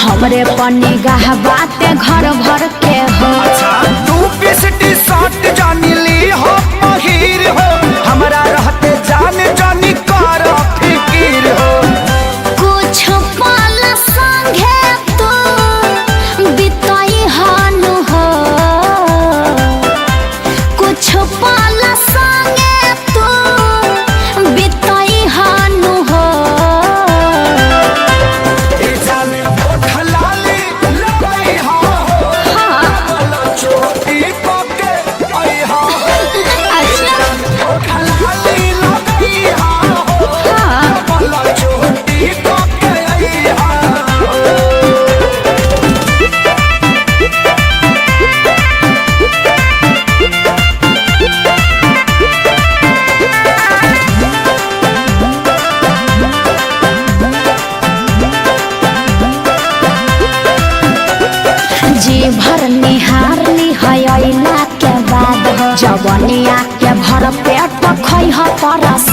हमरे पन्नी गाह बाते घर भर के हो। अच्छा तू पिसटी शर्ट जानी ली हो महिर हो, हमारा रहते जान जानी कर फिकीर हो। कुछ पल संगे तू बिताई हानु हो, कुछ पल संगे तू बिताई हानु हो। जी भर निहार निहला के बाद जवनिया के भर पेट खै ह परस